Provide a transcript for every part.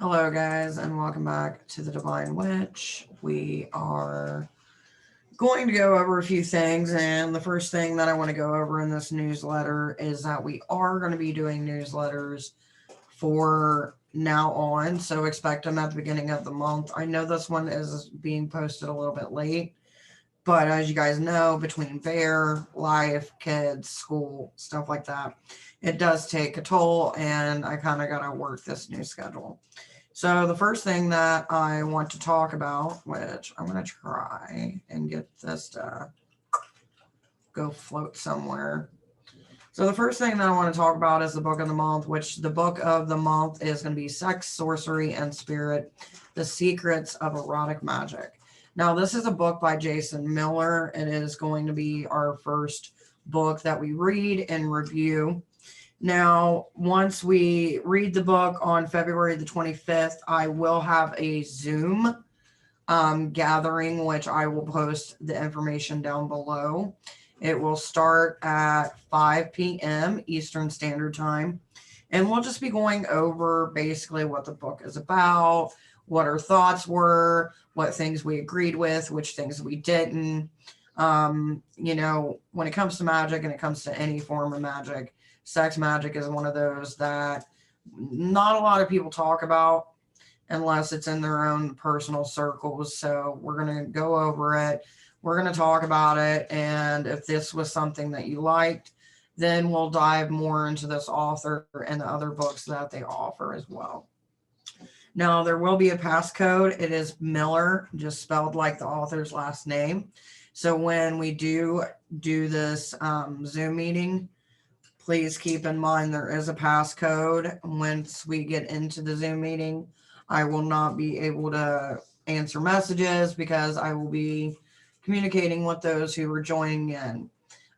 Hello, guys, and welcome back to the Devine Witch. We are going to go over a few things, and the first thing that I want to go over in this newsletter is that we are going to be doing newsletters for now on, so expect them at the beginning of the month. I know this one is being posted a little bit late, but as you guys know, between Bear, life, kids, school, stuff like that, it does take a toll, and I kind of got to work this new schedule. So the first thing that I want to talk about, which I'm going to try and get this to go float somewhere. So the first thing that I want to talk about is the book of the month, which the book of the month is going to be Sex, Sorcery, and Spirit, The Secrets of Erotic Magic. Now, this is a book by Jason Miller. It is going to be our first book that we read and review. Now, once we read the book on February the 25th, I will have a Zoom gathering, which I will post the information down below. It will start at 5 p.m. Eastern Standard Time. And we'll just be going over basically what the book is about, what our thoughts were, what things we agreed with, which things we didn't. When it comes to magic and it comes to any form of magic, sex magic is one of those that not a lot of people talk about unless it's in their own personal circles. So we're going to go over it. We're going to talk about it. And if this was something that you liked, then we'll dive more into this author and the other books that they offer as well. Now, there will be a passcode. It is Miller, just spelled like the author's last name. So when we do this Zoom meeting, please keep in mind there is a passcode. Once we get into the Zoom meeting, I will not be able to answer messages because I will be communicating with those who are joining in.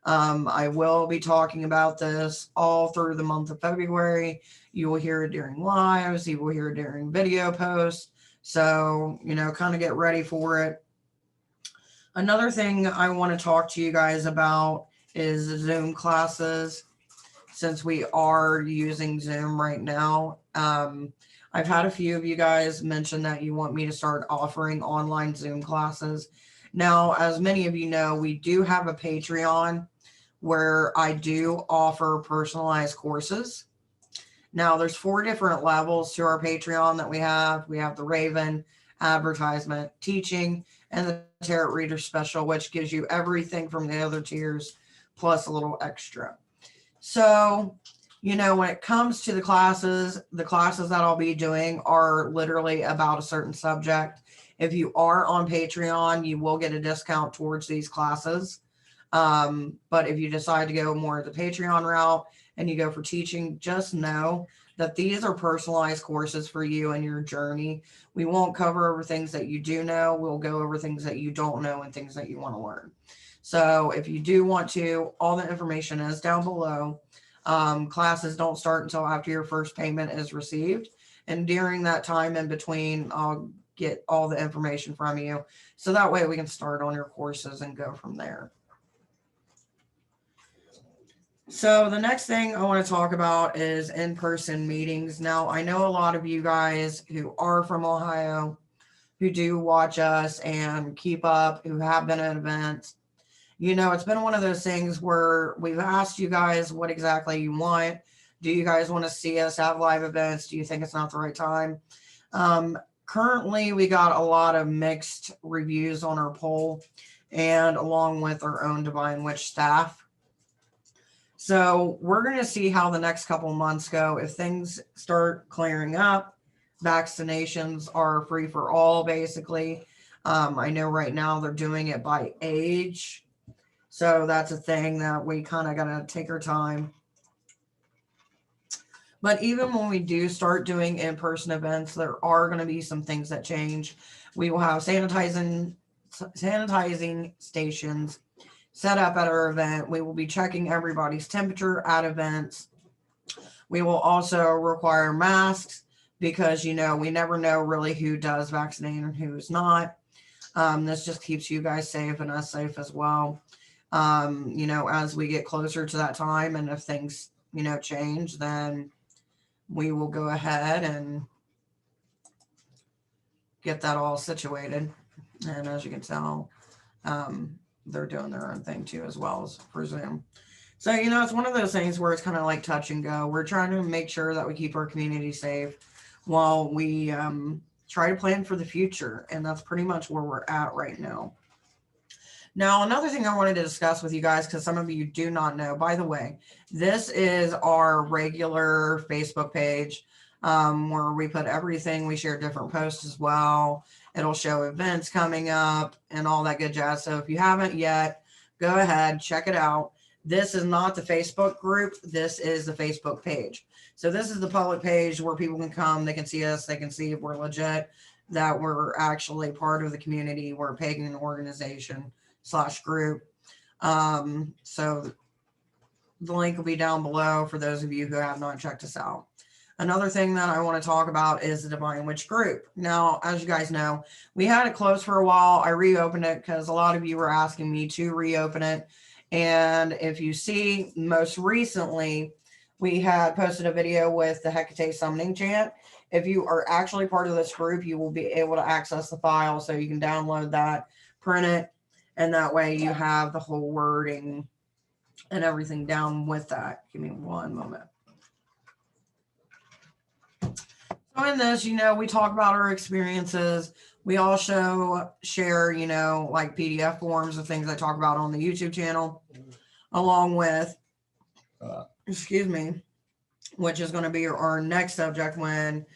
I will be talking about this all through the month of February. You will hear it during lives. You will hear it during video posts. So, kind of get ready for it. Another thing I want to talk to you guys about is Zoom classes. Since we are using Zoom right now, I've had a few of you guys mention that you want me to start offering online Zoom classes. Now, as many of you know, we do have a Patreon where I do offer personalized courses. Now, there's 4 different levels to our Patreon that we have. We have the Raven, advertisement, teaching, and the Tarot Reader Special, which gives you everything from the other tiers plus a little extra. So, when it comes to the classes that I'll be doing are literally about a certain subject. If you are on Patreon, you will get a discount towards these classes. But if you decide to go more the Patreon route and you go for teaching, just know that these are personalized courses for you and your journey. We won't cover over things that you do know. We'll go over things that you don't know and things that you want to learn. So if you do want to, all the information is down below. Classes don't start until after your first payment is received. And during that time in between, I'll get all the information from you. So that way we can start on your courses and go from there. So the next thing I want to talk about is in-person meetings. Now, I know a lot of you guys who are from Ohio, who do watch us and keep up, who have been at events. It's been one of those things where we've asked you guys what exactly you want. Do you guys want to see us have live events? Do you think it's not the right time? Currently, we got a lot of mixed reviews on our poll and along with our own Devine Witch staff. So we're going to see how the next couple months go. If things start clearing up, vaccinations are free for all, basically. I know right now they're doing it by age. So that's a thing that we kind of got to take our time. But even when we do start doing in-person events, there are going to be some things that change. We will have sanitizing stations set up at our event. We will be checking everybody's temperature at events. We will also require masks because, we never know really who does vaccinate and who's not. This just keeps you guys safe and us safe as well. As we get closer to that time and if things, change, then we will go ahead and get that all situated. And as you can tell, they're doing their own thing too, as well as for Zoom. So, you know, it's one of those things where it's kind of like touch and go. We're trying to make sure that we keep our community safe while we try to plan for the future. And that's pretty much where we're at right now. Now, another thing I wanted to discuss with you guys, because some of you do not know, by the way, this is our regular Facebook page where we put everything. We share different posts as well. It'll show events coming up and all that good jazz. So if you haven't yet, go ahead, check it out. This is not the Facebook group. This is the Facebook page. So this is the public page where people can come. They can see us. They can see if we're legit, that we're actually part of the community. We're a pagan organization / group. So the link will be down below for those of you who have not checked us out. Another thing that I want to talk about is the Devine Witch group. Now, as you guys know, we had it closed for a while. I reopened it because a lot of you were asking me to reopen it. And if you see, most recently, we had posted a video with the Hecate summoning chant. If you are actually part of this group, you will be able to access the file, so you can download that, print it, and that way you have the whole wording and everything down with that. Give me one moment. So in this, you know, we talk about our experiences. We also share, you know, like PDF forms of things I talk about on the YouTube channel, along with, excuse me, which is going to be our next subject when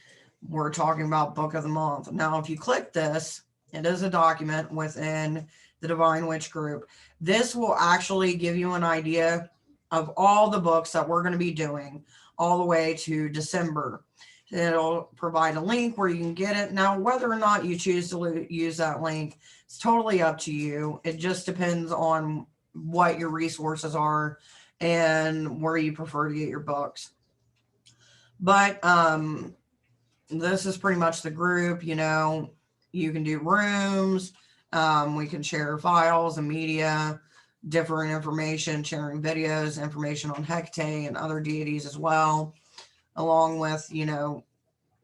we're talking about book of the month. Now, if you click this, it is a document within the Devine Witch group. This will actually give you an idea of all the books that we're going to be doing all the way to December. It'll provide a link where you can get it. Now, whether or not you choose to use that link, it's totally up to you. It just depends on what your resources are and where you prefer to get your books. But this is pretty much the group. You know, you can do rooms. We can share files and media, different information, sharing videos, information on Hecate and other deities as well, along with, you know,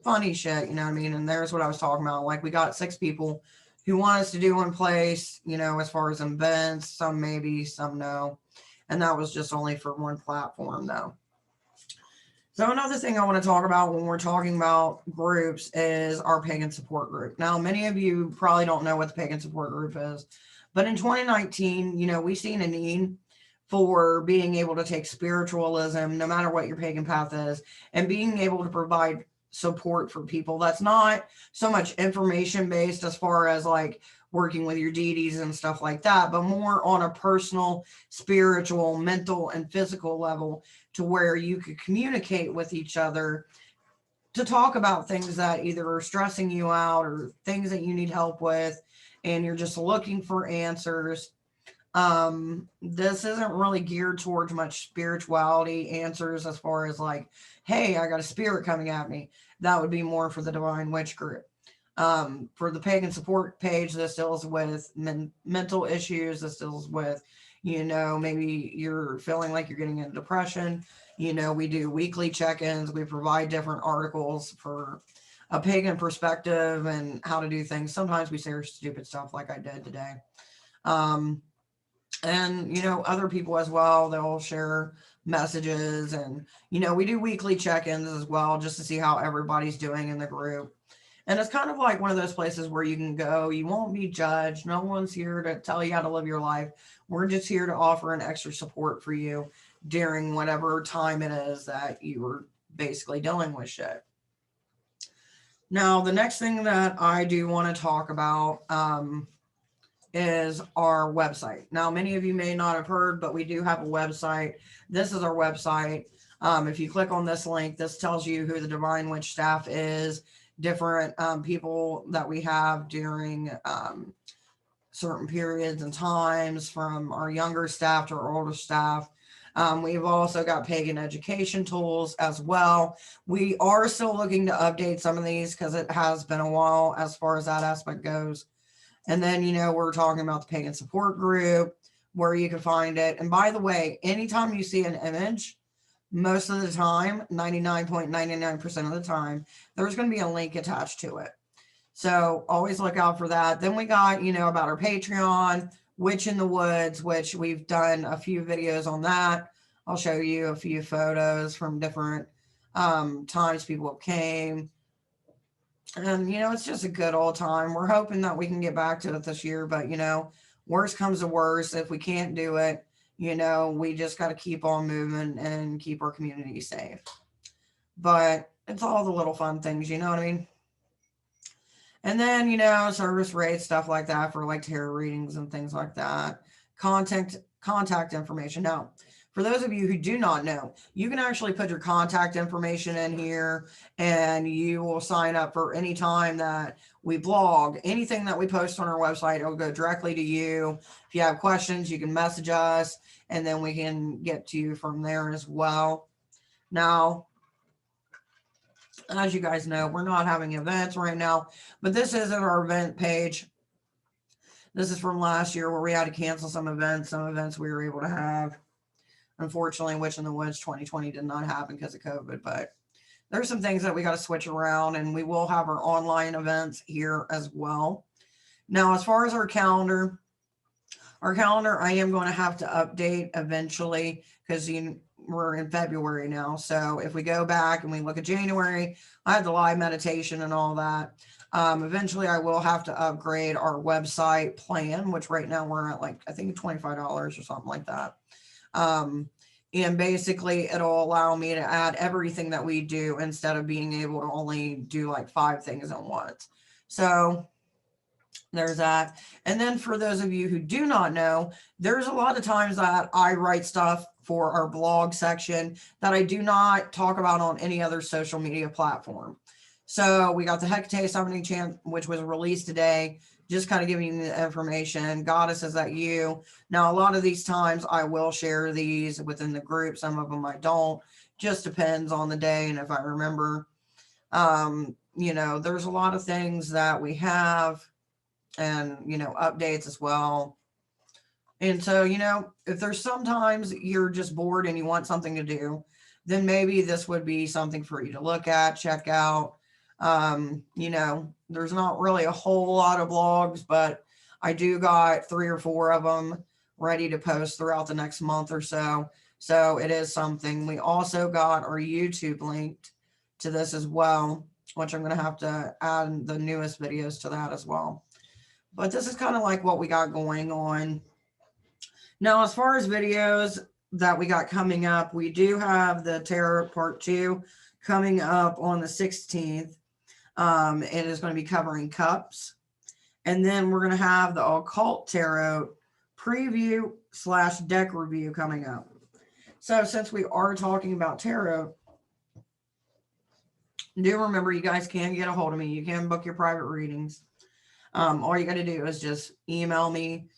funny shit, you know what I mean? And there's what I was talking about. Like, we got 6 people who want us to do in place, you know, as far as events, some maybe, some no. And that was just only for one platform though. So another thing I want to talk about when we're talking about groups is our pagan support group. Now, many of you probably don't know what the pagan support group is, but in 2019, you know, we've seen a need for being able to take spiritualism, no matter what your pagan path is, and being able to provide support for people that's not so much information based as far as like working with your deities and stuff like that, but more on a personal, spiritual, mental, and physical level, to where you could communicate with each other to talk about things that either are stressing you out or things that you need help with, and you're just looking for answers. This isn't really geared towards much spirituality answers as far as like, hey, I got a spirit coming at me. That would be more for the Devine Witch group. For the pagan support page, this deals with mental issues. This deals with, you know, maybe you're feeling like you're getting into depression. You know, we do weekly check-ins. We provide different articles for a pagan perspective and how to do things. Sometimes we say stupid stuff like I did today. And, you know, other people as well, they'll share messages, and, you know, we do weekly check-ins as well, just to see how everybody's doing in the group. And it's kind of like one of those places where you can go, you won't be judged. No one's here to tell you how to live your life. We're just here to offer an extra support for you during whatever time it is that you were basically dealing with shit. Now, the next thing that I do want to talk about is our website. Now, many of you may not have heard, but we do have a website. This is our website. If you click on this link, this tells you who the Devine Witch staff is, different people that we have during certain periods and times, from our younger staff to our older staff. We've also got pagan education tools as well. We are still looking to update some of these because it has been a while as far as that aspect goes. And then, you know, we're talking about the pagan support group, where you can find it. And by the way, anytime you see an image, most of the time, 99.99% of the time, there's going to be a link attached to it. So always look out for that. Then we got, you know, about our Patreon, Witch in the Woods, which we've done a few videos on that. I'll show you a few photos from different times people came. And, you know, it's just a good old time. We're hoping that we can get back to it this year, but, you know, worst comes to worst. If we can't do it, you know, we just got to keep on moving and keep our community safe. But it's all the little fun things, you know what I mean? And then, you know, service rates, stuff like that for like tarot readings and things like that. Contact information. Now, for those of you who do not know, you can actually put your contact information in here and you will sign up for any time that we blog. Anything that we post on our website, it'll go directly to you. If you have questions, you can message us and then we can get to you from there as well. Now, as you guys know, we're not having events right now, but this isn't our event page. This is from last year where we had to cancel some events. Some events we were able to have. Unfortunately, Witch in the Woods 2020 did not happen because of COVID, but there's some things that we got to switch around, and we will have our online events here as well. Now, as far as our calendar, I am going to have to update eventually because we're in February now. So if we go back and we look at January, I had the live meditation and all that. Eventually I will have to upgrade our website plan, which right now we're at like, I think $25 or something like that. And basically it'll allow me to add everything that we do instead of being able to only do like 5 things at once. So there's that. And then for those of you who do not know, there's a lot of times that I write stuff for our blog section that I do not talk about on any other social media platform. So we got the Hecate Summoning Chant, which was released today, just kind of giving you the information. Goddess, is that you? Now, a lot of these times I will share these within the group. Some of them I don't. Just depends on the day and if I remember. You know, there's a lot of things that we have and, you know, updates as well. And so, you know, if there's sometimes you're just bored and you want something to do, then maybe this would be something for you to look at, check out. You know, there's not really a whole lot of blogs, but I do got 3 or 4 of them ready to post throughout the next month or so. So it is something. We also got our YouTube linked to this as well, which I'm going to have to add the newest videos to that as well. But this is kind of like what we got going on. Now, as far as videos that we got coming up, we do have the Tarot Part 2 coming up on the 16th. It is going to be covering cups. And then we're going to have the Occult Tarot preview / deck review coming up. So since we are talking about tarot, do remember you guys can get a hold of me. You can book your private readings. All you got to do is just email me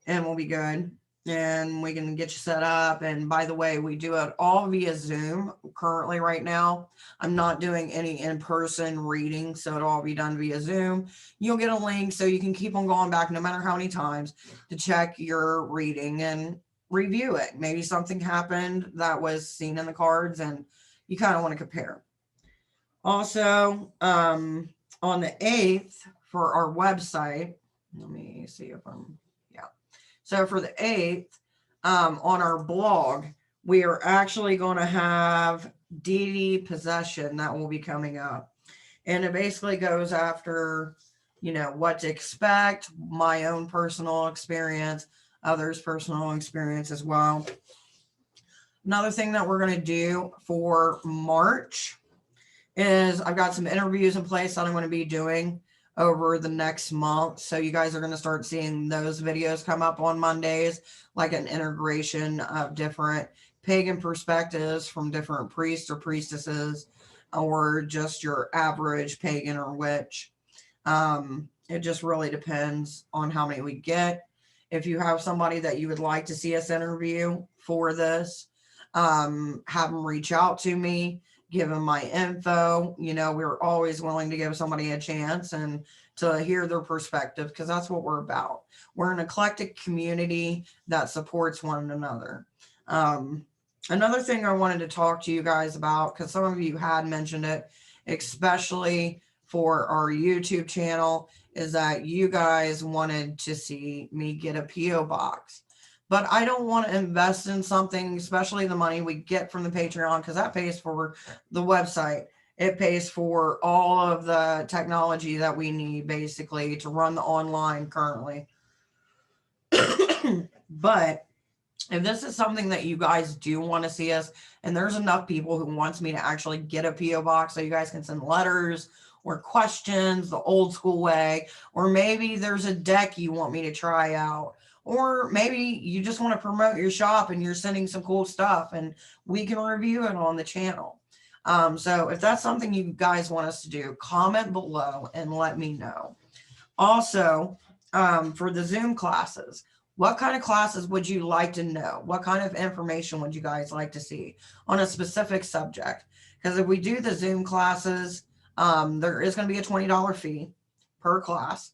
and we'll be good. And we can get you set up. And by the way, we do it all via Zoom currently right now. I'm not doing any in-person reading, so it'll all be done via Zoom. You'll get a link so you can keep on going back no matter how many times to check your reading and review it. Maybe something happened that was seen in the cards and you kind of want to compare. Also, on the 8th for our website, let me see if I'm... So for the 8th, on our blog, we are actually going to have deity possession that will be coming up. And it basically goes after, you know, what to expect, my own personal experience, others' personal experience as well. Another thing that we're going to do for March is I've got some interviews in place that I'm going to be doing over the next month. So you guys are going to start seeing those videos come up on Mondays, like an integration of different pagan perspectives from different priests or priestesses, or just your average pagan or witch. It just really depends on how many we get. If you have somebody that you would like to see us interview for this, have them reach out to me. Give them my info. You know, we're always willing to give somebody a chance and to hear their perspective, because that's what we're about. We're an eclectic community that supports one another. Another thing I wanted to talk to you guys about, because some of you had mentioned it, especially for our YouTube channel is that you guys wanted to see me get a PO box. But I don't want to invest in something, especially the money we get from the Patreon, because that pays for the website. It pays for all of the technology that we need, basically, to run the online currently. But if this is something that you guys do want to see us, and there's enough people who wants me to actually get a PO box so you guys can send letters or questions the old school way, or maybe there's a deck you want me to try out, or maybe you just want to promote your shop and you're sending some cool stuff and we can review it on the channel. So if that's something you guys want us to do, comment below and let me know. Also, for the Zoom classes, what kind of classes would you like to know? What kind of information would you guys like to see on a specific subject? Because if we do the Zoom classes, there is going to be a $20 fee per class.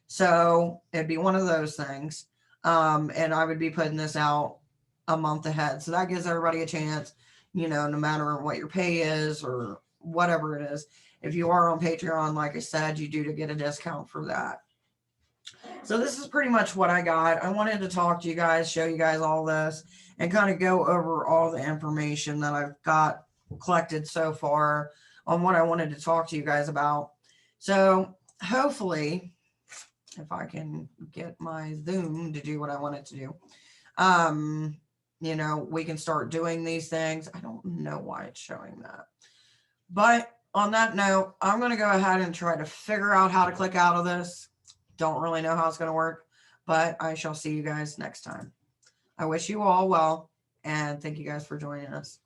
So it'd be one of those things. And I would be putting this out a month ahead. So that gives everybody a chance, you know, no matter what your pay is or whatever it is. If you are on Patreon, like I said, you do to get a discount for that. So this is pretty much what I got. I wanted to talk to you guys, show you guys all this, and kind of go over all the information that I've got collected so far on what I wanted to talk to you guys about. So hopefully, if I can get my Zoom to do what I want it to do, you know, we can start doing these things. I don't know why it's showing that. But on that note, I'm going to go ahead and try to figure out how to click out of this. Don't really know how it's going to work, but I shall see you guys next time. I wish you all well, and thank you guys for joining us.